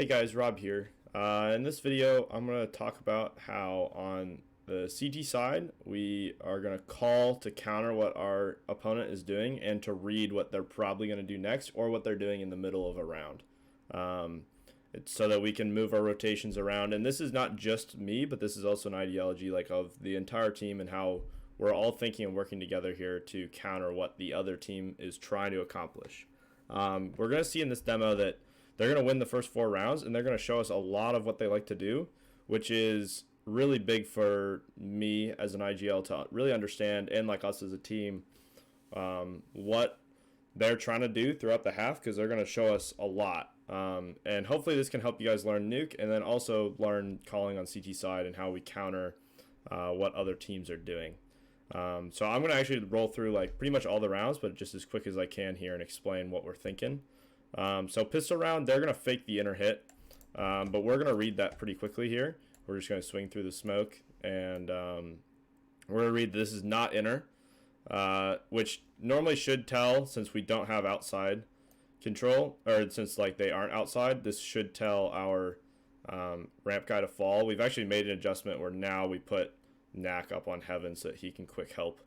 Hey guys, Rob here. In this video, I'm going to talk about how on the CT side, we are going to call to counter what our opponent is doing and to read what they're probably going to do next or what they're doing in the middle of a round. It's so that we can move our rotations around. And this is not just me, but this is also an ideology like of the entire team and how we're all thinking and working together here to counter what the other team is trying to accomplish. We're going to see in this demo that they're going to win the first 4 rounds, and they're going to show us a lot of what they like to do, which is really big for me as an IGL to really understand, and like us as a team, what they're trying to do throughout the half, because they're going to show us a lot. And hopefully this can help you guys learn nuke, and then also learn calling on CT side and how we counter what other teams are doing. So I'm going to actually roll through like pretty much all the rounds, but just as quick as I can here and explain what we're thinking. So pistol round, they're going to fake the inner hit, but we're going to read that pretty quickly here. We're just going to swing through the smoke, and we're going to read this is not inner, which normally should tell, since we don't have outside control, or since like they aren't outside, this should tell our ramp guy to fall. We've actually made an adjustment where now we put Knack up on heaven so that he can quick help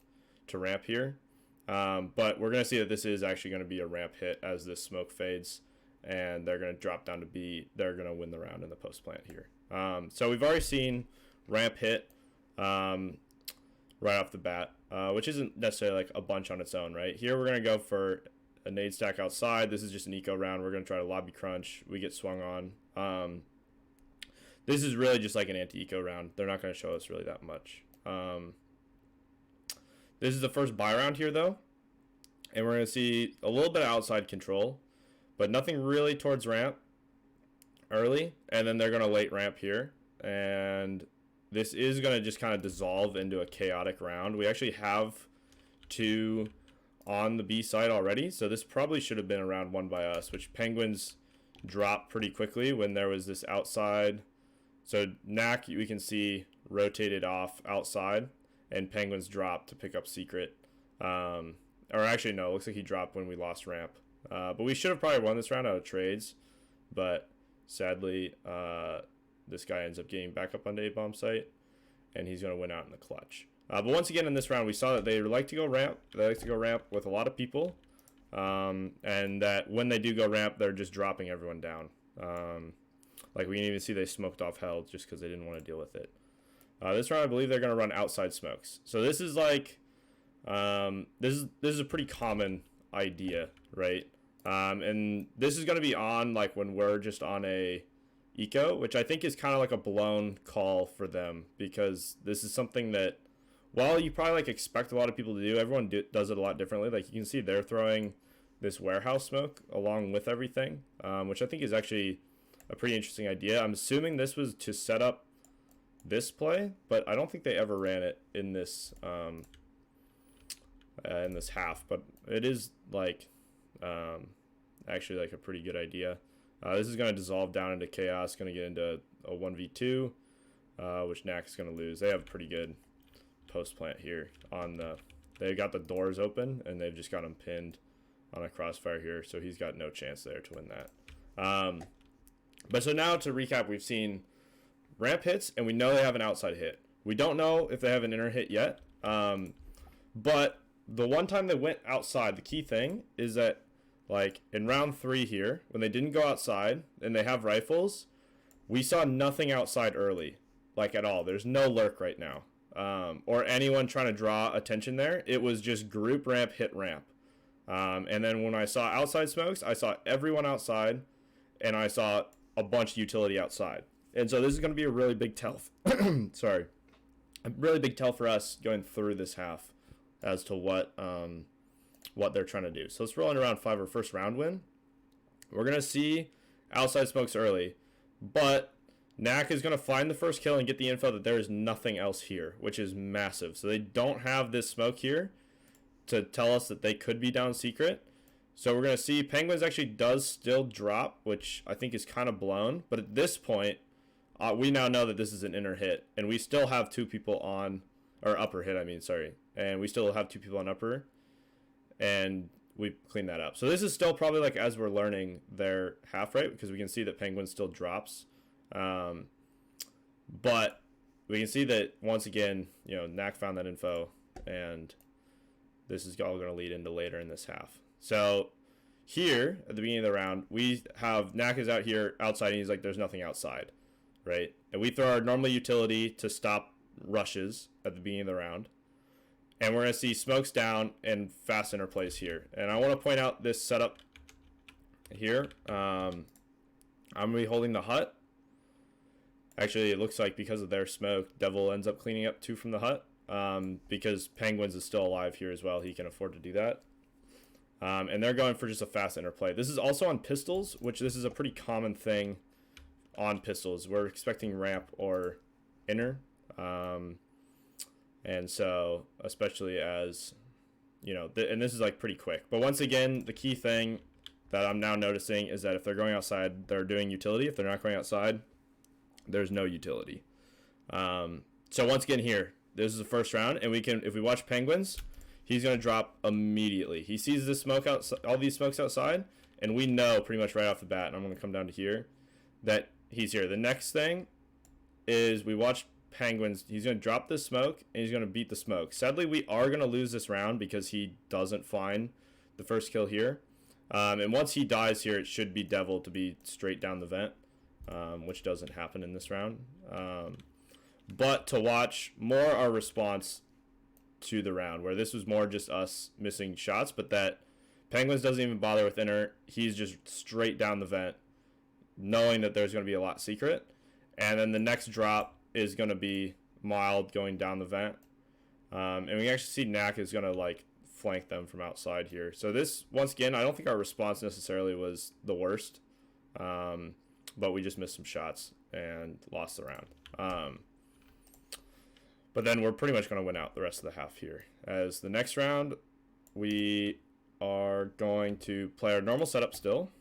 to ramp here. But we're going to see that this is actually going to be a ramp hit as this smoke fades, and they're going to drop down to B. They're going to win the round in the post plant here. So we've already seen ramp hit right off the bat, which isn't necessarily like a bunch on its own, right? Here we're going to go for a nade stack outside. This is just an eco round. We're going to try to lobby crunch. We get swung on. This is really just like an anti-eco round. They're not going to show us really that much. This is the first buy round here, though, and we're going to see a little bit of outside control, but nothing really towards ramp early, and then they're going to late ramp here, and this is going to just kind of dissolve into a chaotic round. We actually have 2 on the B side already, so this probably should have been a round won by us, which Penguins dropped pretty quickly when there was this outside. So Knack, we can see, rotated off outside, and Penguins dropped to pick up secret. Or actually, no, it looks like he dropped when we lost ramp. But we should have probably won this round out of trades. But sadly, this guy ends up getting back up onto A-bomb site, and he's going to win out in the clutch. But once again, in this round, we saw that they like to go ramp. They like to go ramp with a lot of people. And that when they do go ramp, they're just dropping everyone down. Like we can even see they smoked off hell just because they didn't want to deal with it. This round, I believe they're going to run outside smokes. So this is like, this is a pretty common idea, right? And this is going to be on like when we're just on a eco, which I think is kind of like a blown call for them, because this is something that, while you probably like expect a lot of people to do, everyone does it a lot differently. Like you can see they're throwing this warehouse smoke along with everything, which I think is actually a pretty interesting idea. I'm assuming this was to set up this play, but I don't think they ever ran it in this half. But it is like actually like a pretty good idea. This is going to dissolve down into chaos. Going to get into a 1v2, which Knack is going to lose. They have a pretty good post plant here on the. They got the doors open and they've just got him pinned on a crossfire here, so he's got no chance there to win that. But so now to recap, we've seen ramp hits, and we know they have an outside hit. We don't know if they have an inner hit yet. But the one time they went outside, the key thing is that, like, in round 3 here, when they didn't go outside and they have rifles, we saw nothing outside early, like, at all. There's no lurk right now. Or anyone trying to draw attention there. It was just group ramp, hit ramp. And then when I saw outside smokes, I saw everyone outside, and I saw a bunch of utility outside. And so this is going to be a really big tell. Sorry. A really big tell for us going through this half as to what they're trying to do. So let's roll into round 5, our first round win. We're going to see outside smokes early, but Knack is going to find the first kill and get the info that there is nothing else here, which is massive. So they don't have this smoke here to tell us that they could be down secret. So we're going to see Penguins actually does still drop, which I think is kind of blown. But at this point, we now know that this is an inner hit, and we still have 2 people on, or upper hit, I mean, sorry. And we still have 2 people on upper. And we clean that up. So this is still probably like as we're learning their half rate, because we can see that Penguin still drops. But we can see that once again, you know, Knack found that info, and this is all going to lead into later in this half. So here at the beginning of the round, we have Knack is out here outside, and he's like, there's nothing outside, right? And we throw our normal utility to stop rushes at the beginning of the round. And we're going to see smokes down and fast interplays here. And I want to point out this setup here. I'm going to be holding the hut. Actually, it looks like because of their smoke, Devil ends up cleaning up 2 from the hut. Because Penguins is still alive here as well. He can afford to do that. And they're going for just a fast interplay. This is also on pistols, which this is a pretty common thing on pistols. We're expecting ramp or inner. And so, especially as, you know, and this is like pretty quick. But once again, the key thing that I'm now noticing is that if they're going outside, they're doing utility. If they're not going outside, there's no utility. So once again here, this is the first round, and we can, if we watch Penguins, he's going to drop immediately. He sees this smoke outside, all these smokes outside, and we know pretty much right off the bat, and I'm going to come down to here, that he's here. The next thing is we watch Penguins. He's going to drop this smoke, and he's going to beat the smoke. Sadly, we are going to lose this round because he doesn't find the first kill here. And once he dies here, it should be Devil to be straight down the vent, which doesn't happen in this round. But to watch more our response to the round, where this was more just us missing shots, but that Penguins doesn't even bother with inner. He's just straight down the vent, knowing that there's going to be a lot secret. And then the next drop is going to be Mild going down the vent. And we actually see Knack is going to like flank them from outside here. So this, once again, I don't think our response necessarily was the worst. But we just missed some shots and lost the round. But then we're pretty much going to win out the rest of the half here. As the next round, we are going to play our normal setup still.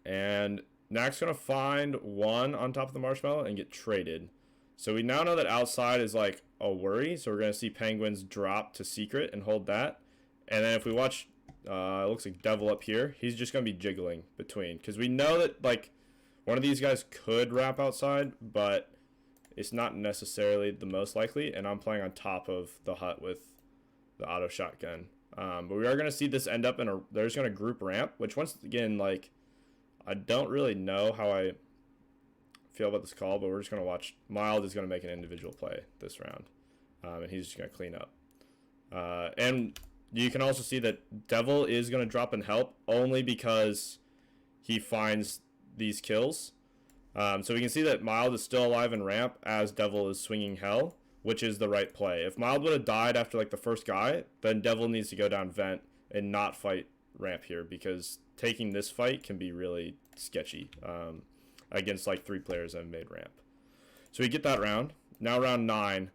And Knack's going to find 1 on top of the marshmallow and get traded. So we now know that outside is like a worry. So we're going to see Penguins drop to secret and hold that. And then if we watch, it looks like Devil up here. He's just going to be jiggling between. Because we know that like one of these guys could wrap outside, but it's not necessarily the most likely. And I'm playing on top of the hut with the auto shotgun. But we are going to see this end up in a, there's going to group ramp, which once again, like, I don't really know how I feel about this call, but we're just going to watch. Mild is going to make an individual play this round, and he's just going to clean up. And you can also see that Devil is going to drop and help only because he finds these kills. So we can see that Mild is still alive in ramp as Devil is swinging hell, which is the right play. If Mild would have died after like the first guy, then Devil needs to go down vent and not fight ramp here, because taking this fight can be really sketchy against like 3 players that have made ramp. So we get that round. Now round 9,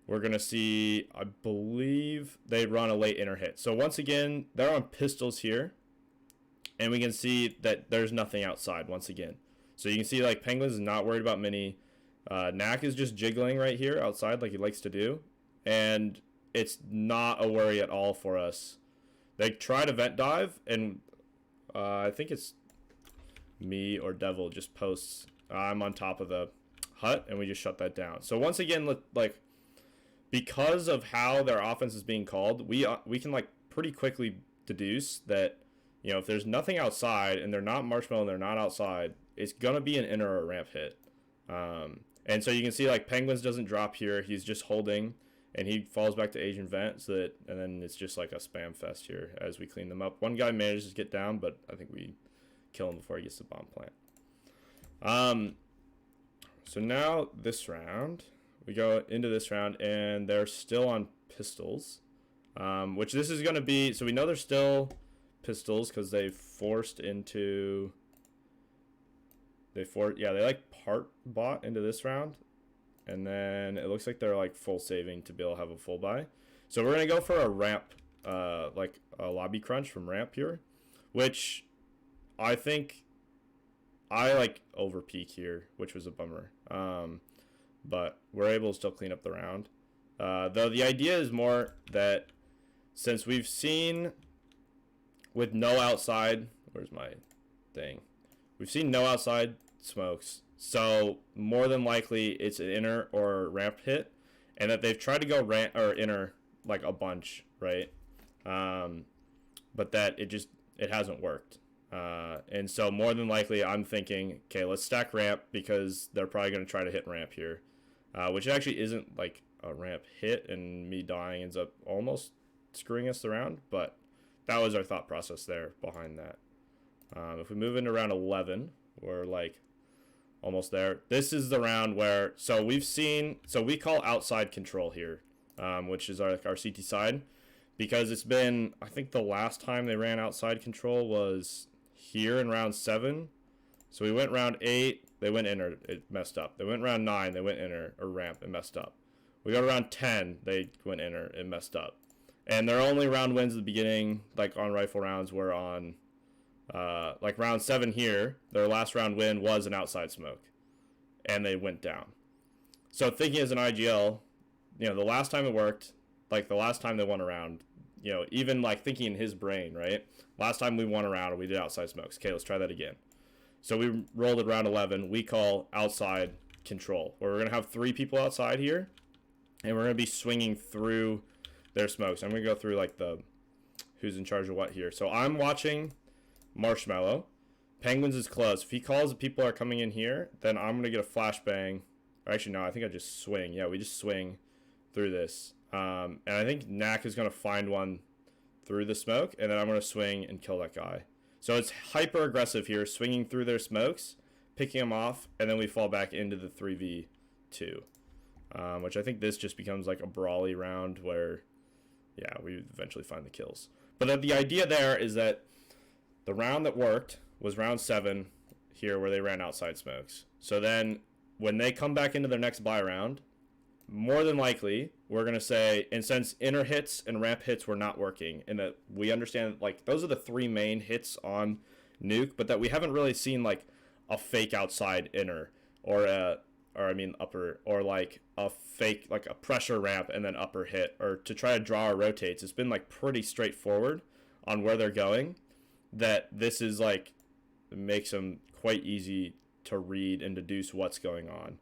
we're going to see, I believe they run a late inner hit. So once again, they're on pistols here, and we can see that there's nothing outside once again. So you can see like Penguins is not worried about mini. Knack is just jiggling right here outside like he likes to do, and it's not a worry at all for us. They try to vent dive, and I think it's me or Devil just posts, I'm on top of the hut, and we just shut that down. So once again, like, because of how their offense is being called, we can like pretty quickly deduce that, you know, if there's nothing outside and they're not marshmallow and they're not outside, it's gonna be an inner or ramp hit. And so you can see like Penguins doesn't drop here, he's just holding, and he falls back to Asian vent, so that, and then it's just like a spam fest here as we clean them up. One guy manages to get down, but I think we kill him before he gets to bomb plant. So now this round, we go into this round, and they're still on pistols, which this is going to be, so we know they're still pistols because they forced into, they like part bot into this round. And then it looks like they're like full saving to be able to have a full buy. So we're going to go for a ramp, like a lobby crunch from ramp here, which I think I like over peak here, which was a bummer. But we're able to still clean up the round. Though the idea is more that since we've seen with no outside. Where's my thing? We've seen no outside smokes. So more than likely it's an inner or ramp hit, and that they've tried to go ramp or inner like a bunch, right? But that it hasn't worked. And so more than likely I'm thinking, okay, let's stack ramp because they're probably going to try to hit ramp here, which actually isn't like a ramp hit, and me dying ends up almost screwing us around, but that was our thought process there behind that. If we move into round 11, we're like almost there. This is the round where, so we call outside control here, which is our CT side, because it's been, I think the last time they ran outside control was here in round 7. So we went round 8, they went inner, it messed up. They went round 9, they went inner or ramp, it messed up. We got around 10, they went inner, it messed up. And their only round wins at the beginning, like on rifle rounds, were on like round 7 here. Their last round win was an outside smoke, and they went down. So thinking as an IGL, you know, the last time it worked, like the last time they won a round, you know, even like thinking in his brain, right? Last time we won a round and we did outside smokes. Okay, let's try that again. So we rolled at round 11. We call outside control, where we're going to have 3 people outside here, and we're going to be swinging through their smokes. I'm going to go through like the who's in charge of what here. So I'm watching Marshmallow. Penguins is close. If he calls that people are coming in here, then I'm going to get a flashbang. Or actually, no, I think I just swing. Yeah, we just swing through this. And I think Knack is going to find one through the smoke, and then I'm going to swing and kill that guy. So it's hyper aggressive here, swinging through their smokes, picking them off, and then we fall back into the 3v2. Which I think this just becomes like a brawly round where, yeah, we eventually find the kills. But the idea there is that the round that worked was round 7 here, where they ran outside smokes. So then when they come back into their next buy round, more than likely we're going to say, and since inner hits and ramp hits were not working, and that we understand like those are the 3 main hits on nuke, but that we haven't really seen like a fake outside inner or upper, or like a fake, like a pressure ramp and then upper hit, or to try to draw our rotates. It's been like pretty straightforward on where they're going, that this is like, it makes them quite easy to read and deduce what's going on.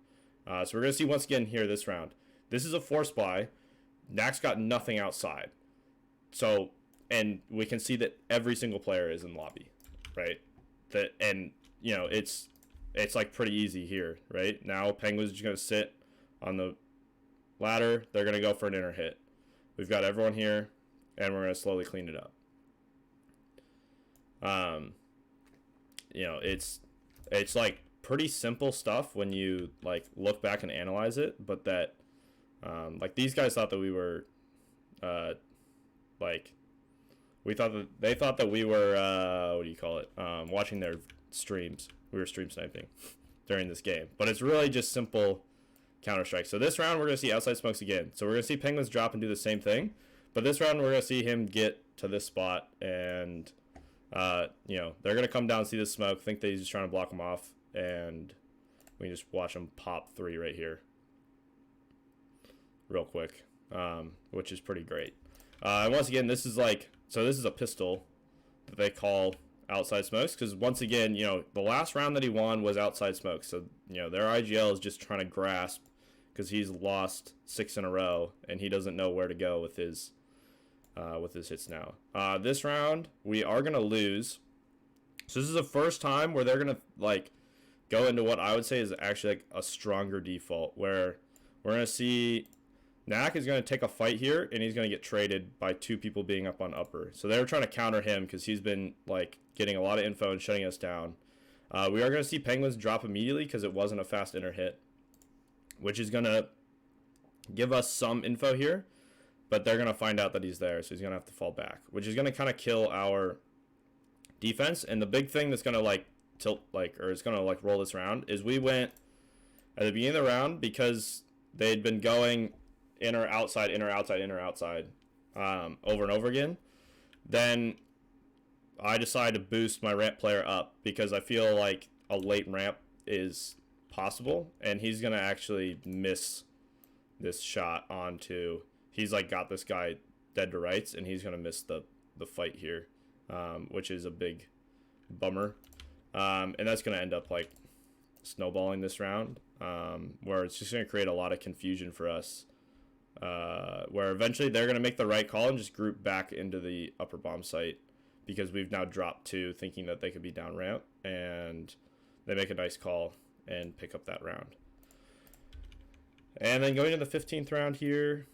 So we're going to see once again here this round. This is a force buy. Knack's got nothing outside. So, and we can see that every single player is in lobby, right? That, and you know, it's like pretty easy here, right? Now Penguins just going to sit on the ladder. They're going to go for an inner hit. We've got everyone here, and we're going to slowly clean it up. You know, it's like pretty simple stuff when you like look back and analyze it, but that like these guys thought that we were like they thought that we were what do you call it, watching their streams. We were stream sniping during this game, but it's really just simple Counter-Strike. So this round we're going to see outside smokes again. So we're going to see Penguins drop and do the same thing, but this round we're going to see him get to this spot, and you know, they're going to come down, see the smoke, think that he's just trying to block them off, and we can just watch him pop 3 right here real quick, which is pretty great. And once again, this is like, so this is a pistol that they call outside smokes, because once again, you know, the last round that he won was outside smokes. So, you know, their IGL is just trying to grasp, because he's lost 6 in a row, and he doesn't know where to go with his hits now. This round, we are going to lose. So this is the first time where they're going to, like, go into what I would say is actually, like, a stronger default, where we're going to see Knack is going to take a fight here, and he's going to get traded by 2 people being up on upper. So they were trying to counter him, because he's been, like, getting a lot of info and shutting us down. We are going to see Penguins drop immediately, because it wasn't a fast inner hit, which is going to give us some info here. But they're going to find out that he's there, so he's going to have to fall back, which is going to kind of kill our defense. And the big thing that's going to, like, tilt, like, or it's going to, like, roll this round is we went at the beginning of the round, because they'd been going inner, outside, inner, outside, inner, outside over and over again. Then I decided to boost my ramp player up, because I feel like a late ramp is possible, and he's going to actually miss this shot onto... He's like got this guy dead to rights, and he's gonna miss the fight here. which is a big bummer. And that's going to end up like snowballing this round, where it's just going to create a lot of confusion for us, where eventually they're going to make the right call and just group back into the upper bomb site, because we've now dropped 2 thinking that they could be down ramp, and they make a nice call and pick up that round. And then going to the 15th round here,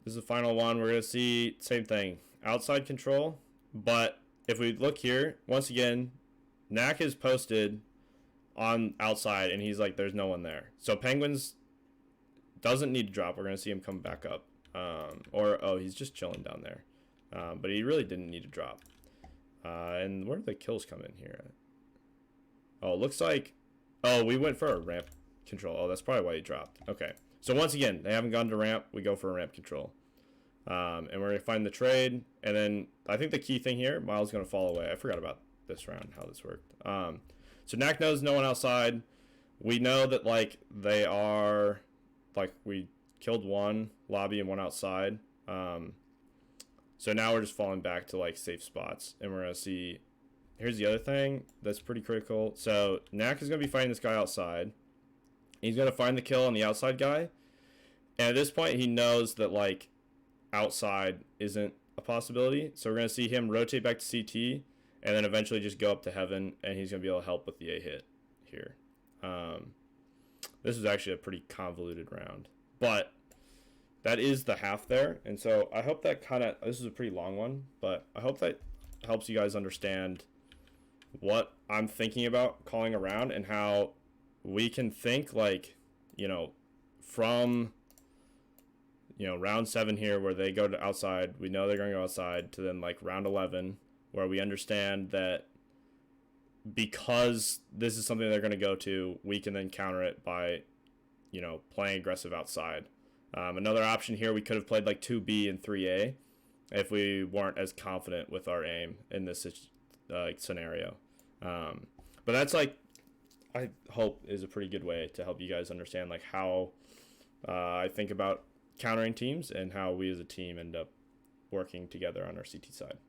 this is the final one. We're going to see same thing, outside control. But if we look here, once again, Knack is posted on outside, and he's like, there's no one there. So Penguins doesn't need to drop. We're going to see him come back up. Oh, he's just chilling down there. But he really didn't need to drop. And where did the kills come in here? Oh, it looks like... Oh, we went for a ramp control. Oh, that's probably why he dropped. Okay. So once again, they haven't gone to ramp. We go for a ramp control. And we're going to find the trade. And then I think the key thing here, Miles is going to fall away. I forgot about this round, how this worked. So Knack knows no one outside. We know that, like, they are... Like, we killed 1 lobby and 1 outside. So now we're just falling back to, like, safe spots. And we're going to see... Here's the other thing that's pretty critical. So Knack is going to be fighting this guy outside. He's going to find the kill on the outside guy. And at this point, he knows that, like, outside isn't a possibility. So we're going to see him rotate back to CT and then eventually just go up to heaven, and he's going to be able to help with the A hit here. This is actually a pretty convoluted round. But that is the half there. And so I hope that this is a pretty long one, but I hope that helps you guys understand what I'm thinking about calling a round, and how we can think, like, from, round 7 here where they go to outside, we know they're going to go outside, to then, like, round 11 where we understand that because this is something they're going to go to, we can then counter it by, playing aggressive outside. Another option here, we could have played like 2B and 3A if we weren't as confident with our aim in this scenario. But that's, like, I hope is a pretty good way to help you guys understand, like, how I think about countering teams and how we as a team end up working together on our CT side.